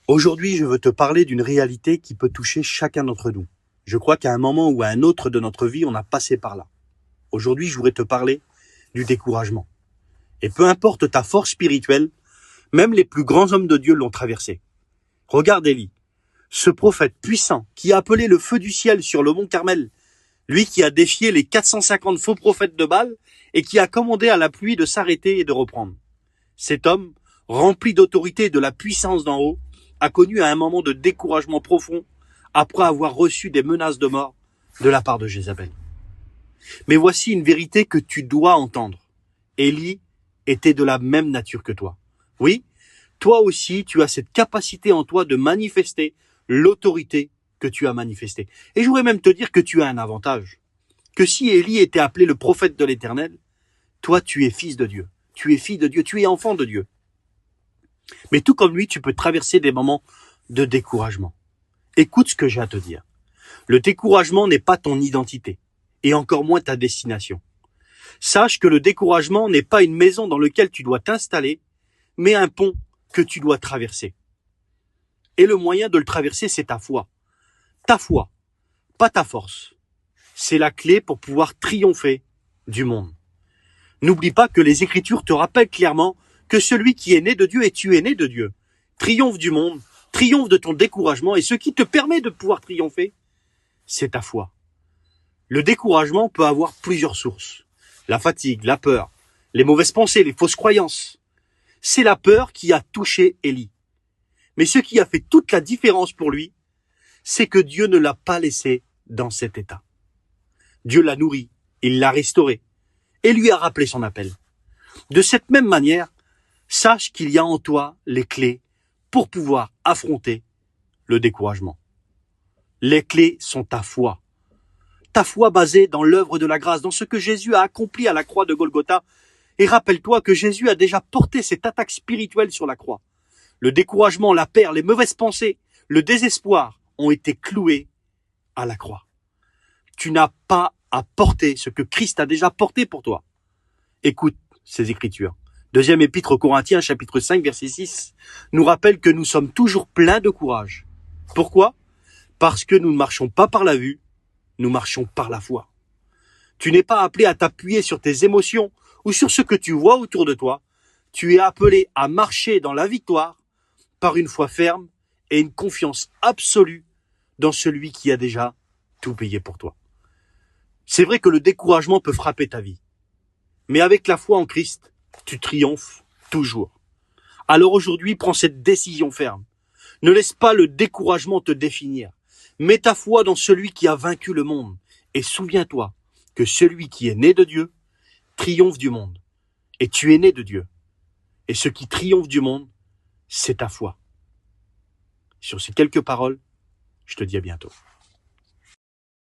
Aujourd'hui, je veux te parler d'une réalité qui peut toucher chacun d'entre nous. Je crois qu'à un moment ou à un autre de notre vie, on a passé par là. Aujourd'hui, je voudrais te parler du découragement. Et peu importe ta force spirituelle, même les plus grands hommes de Dieu l'ont traversé. Regarde Élie, ce prophète puissant qui a appelé le feu du ciel sur le mont Carmel, lui qui a défié les 450 faux prophètes de Baal et qui a commandé à la pluie de s'arrêter et de reprendre. Cet homme, rempli d'autorité et de la puissance d'en haut, a connu un moment de découragement profond après avoir reçu des menaces de mort de la part de Jézabel. Mais voici une vérité que tu dois entendre. Élie était de la même nature que toi. Oui, toi aussi, tu as cette capacité en toi de manifester l'autorité que tu as manifestée. Et je voudrais même te dire que tu as un avantage. Que si Élie était appelé le prophète de l'Éternel, toi, tu es fils de Dieu. Tu es fille de Dieu. Tu es enfant de Dieu. Mais tout comme lui, tu peux traverser des moments de découragement. Écoute ce que j'ai à te dire. Le découragement n'est pas ton identité, et encore moins ta destination. Sache que le découragement n'est pas une maison dans laquelle tu dois t'installer, mais un pont que tu dois traverser. Et le moyen de le traverser, c'est ta foi. Ta foi, pas ta force. C'est la clé pour pouvoir triompher du monde. N'oublie pas que les Écritures te rappellent clairement que celui qui est né de Dieu, et tu es né de Dieu, triomphe du monde, triomphe de ton découragement, et ce qui te permet de pouvoir triompher, c'est ta foi. Le découragement peut avoir plusieurs sources. La fatigue, la peur, les mauvaises pensées, les fausses croyances. C'est la peur qui a touché Élie. Mais ce qui a fait toute la différence pour lui, c'est que Dieu ne l'a pas laissé dans cet état. Dieu l'a nourri, il l'a restauré, et lui a rappelé son appel. De cette même manière, sache qu'il y a en toi les clés pour pouvoir affronter le découragement. Les clés sont ta foi. Ta foi basée dans l'œuvre de la grâce, dans ce que Jésus a accompli à la croix de Golgotha. Et rappelle-toi que Jésus a déjà porté cette attaque spirituelle sur la croix. Le découragement, la peur, les mauvaises pensées, le désespoir ont été cloués à la croix. Tu n'as pas à porter ce que Christ a déjà porté pour toi. Écoute ces Écritures. Deuxième épître aux Corinthiens, chapitre 5, verset 6, nous rappelle que nous sommes toujours pleins de courage. Pourquoi ? Parce que nous ne marchons pas par la vue, nous marchons par la foi. Tu n'es pas appelé à t'appuyer sur tes émotions ou sur ce que tu vois autour de toi. Tu es appelé à marcher dans la victoire par une foi ferme et une confiance absolue dans celui qui a déjà tout payé pour toi. C'est vrai que le découragement peut frapper ta vie. Mais avec la foi en Christ, tu triomphes toujours. Alors aujourd'hui, prends cette décision ferme. Ne laisse pas le découragement te définir. Mets ta foi dans celui qui a vaincu le monde. Et souviens-toi que celui qui est né de Dieu triomphe du monde. Et tu es né de Dieu. Et ce qui triomphe du monde, c'est ta foi. Sur ces quelques paroles, je te dis à bientôt.